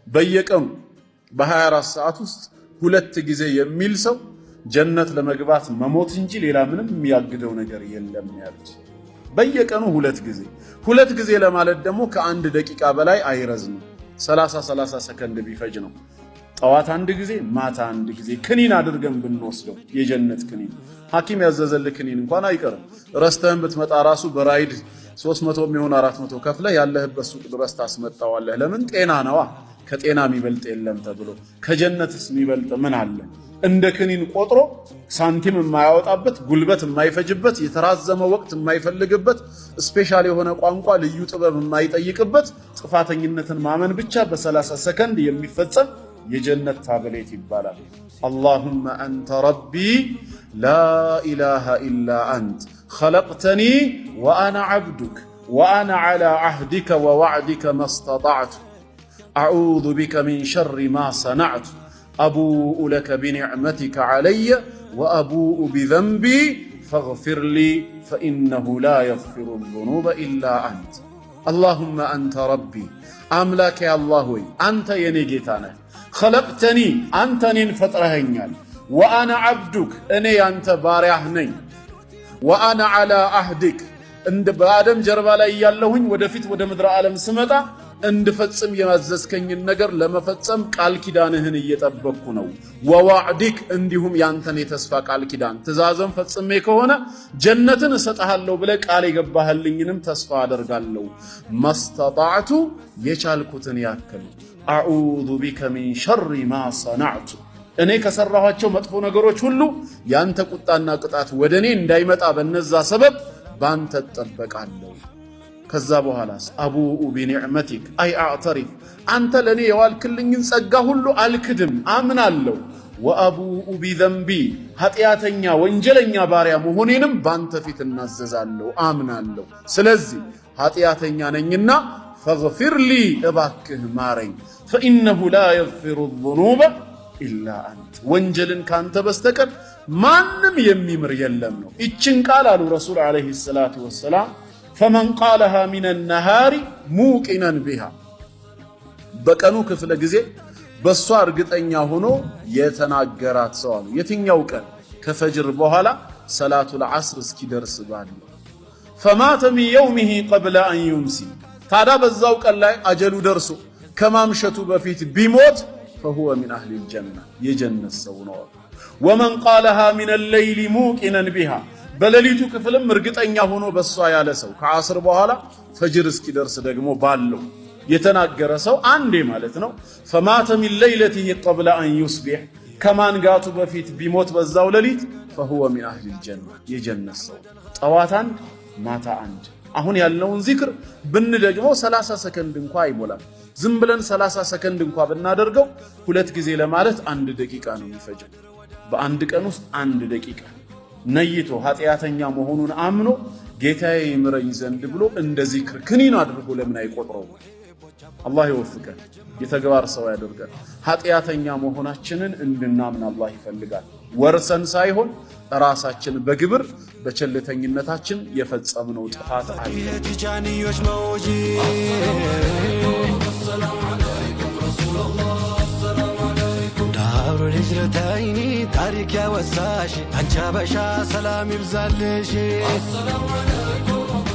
በየቀኑ በ24 ሰዓት ውስጥ 2 ጊዜ የሚል ሰው ጀነት ለመግባት መሞት እንጂ ሌላ ምንም የሚያግደው ነገር የለም ያሉት። በየቀኑ 2 ጊዜ ለማለት ደግሞ ከ1 ደቂቃ በላይ አይረዝም። 30 ሰከንድ ቢፈጅ ነው። ጠዋት 1 ጊዜ፣ ማታ 1 ጊዜ ክኒን አድርገን ብንወስደው የጀነት ክኒን ሐኪም ያዘዘልህ ክኒን እንኳን አይቀርም። ረስተህን ብትመጣ ራሱ በራይድ 300 የሚሆን 400 ከፍለ ያለህበት ሱቅ ድረስ ታስመጣዋለህ። ለምን? ጤና ነዋ። ከጤና የሚበልጥ የለም ተብሎ ከጀነትስ የሚበልጥ ምን አለ? እንደ ክኒን ቆጥሮ ሳንቲም የማያወጣበት ጉልበት የማይፈጅበት የተራዘመ ወቅት የማይፈልግበት ስፔሻል የሆነ ቋንቋ ልዩ ጥበብ የማይጠይቅበት ጥፋተኝነትን ማመን ብቻ በ30 ሰከንድ የሚፈጸም የጀነት ታብሌት ይባላል። አላሁመ አንተ ረቢ ላ ኢላሃ ኢላ አንት ኸለቅተኒ ወአና ዐብዱክ ወአና ዐላ ዐህዲከ ወወዕዲከ መስተጣዕቱ አዑዙ ቢከ ሚን ሸሪ ማ ሰነዕቱ አቡኡ ለከ ቢኒዕመቲከ ዐለየ ወአቡኡ ቢዘንቢ ፈግፊር ሊ ፈኢነሁ ላ የግፊሩ ዙኑበ ኢላ አንት። አላሁመ አንተ ረቢ አምላኬ አላህ ሆይ አንተ የኔ ጌታ ነህ። ኸለቅተኒ አንተ እኔን ፈጥረኸኛል። ወአና ዐብዱክ እኔ ያንተ ባሪያህ ነኝ። ወአና ዐላ ዐህዲክ እንደ በአደም ጀርባ ላይ ያለሁኝ ወደፊት ወደ ምድረ ዓለም ስመጣ እንድፈጽም የማዘዝከኝን ነገር ለመፈጸም ቃል ኪዳንህን እየጠበቅኩ ነው። ወዋዕዲክ እንዲሁም ያንተን የተስፋ ቃል ኪዳን ትእዛዝን ፈጽሜ ከሆነ ጀነትን እሰጥሃለሁ ብለህ ቃል የገባህልኝንም ተስፋ አደርጋለሁ። መስተጣዕቱ የቻልኩትን ያክል አዑዙ ቢከ ሚን ሸሪ ማ ሰነዕቱ እኔ ከሰራኋቸው መጥፎ ነገሮች ሁሉ ያንተ ቁጣና ቅጣት ወደ እኔ እንዳይመጣ በነዛ ሰበብ ባንተ እጠበቃለሁ። ከዛ በኋላስ አቡኡ ቢኒዕመቲክ አይ አዕተሪፍ አንተ ለኔ የዋልክልኝን ጸጋ ሁሉ አልክድም አምናለሁ። ወአቡኡ ቢዘንቢ ኃጢአተኛ ወንጀለኛ ባሪያ መሆኔንም ባንተ ፊት እናዘዛለሁ አምናለሁ። ስለዚህ ኃጢአተኛ ነኝና ፈግፊር ሊ እባክህ ማረኝ። ፈኢነሁ ላ የግፊሩ ዙኑበ ኢላ አንት ወንጀልን ካንተ በስተቀር ማንም የሚምር የለም ነው። ይችን ቃል አሉ ረሱል ዓለይሂ ሰላቱ ወሰላም ፈመን ቃለሃ ሚነ ነሃሪ ሙቂነን ቢሃ በቀኑ ክፍለ ጊዜ በሷ እርግጠኛ ሆኖ የተናገራት ሰው አሉ። የትኛው ቀን? ከፈጅር በኋላ ሰላቱል ዐስር እስኪደርስ ባለው። ፈማተ ሚን የውሚሂ ቀብለ አን ዩምሲ ታዲያ በዛው ቀን ላይ አጀሉ ደርሶ ከማምሸቱ በፊት ቢሞት ፈሁወ ሚን አህሊል ጀና የጀነት ሰው ነው። ወመን ቃለሃ ሚነ ሌይሊ ሙቂነን ቢሃ በሌሊቱ ክፍልም እርግጠኛ ሆኖ በሷ ያለ ሰው ከዐስር በኋላ ፈጅር እስኪደርስ ደግሞ ባለው የተናገረ ሰው አንዴ ማለት ነው። ፈማተ ሚን ለይለቲሂ ቀብለ አን ዩስቢሕ ከማንጋቱ በፊት ቢሞት በዛው ሌሊት ፈሁወ ሚን አህሊል ጀና የጀነት ሰው። ጠዋት 1 ማታ 1 አሁን ያለውን ዚክር ብንደግመው 30 ሰከንድ እንኳን አይሞላም። ዝም ብለን 30 ሰከንድ እንኳን ብናደርገው 2 ጊዜ ለማለት 1 ደቂቃ ነው የሚፈጀው። በአንድ ቀን ውስጥ 1 ደቂቃ ነይቶ ኃጢአተኛ መሆኑን አምኖ ጌታዬ ይምረኝ ዘንድ ብሎ እንደ ዚክር ክኒን አድርጎ ለምን አይቆጥረው? አላህ ይወፍቀን፣ የተግባር ሰው ያደርጋል። ኃጢአተኛ መሆናችንን እንድናምን አላህ ይፈልጋል። ወርሰን ሳይሆን ራሳችን በግብር በቸልተኝነታችን የፈጸምነው ጥፋት አለ። የቲጃኒዮች መውጂ ሰላም አለይኩም ረሱላህ ሰላም አለይኩም ዳሩል ሂጅረተይኒ ታሪክ ያወሳሽ አንቺ ሀበሻ ሰላም ይብዛልሽ። ሰላም አለይኩም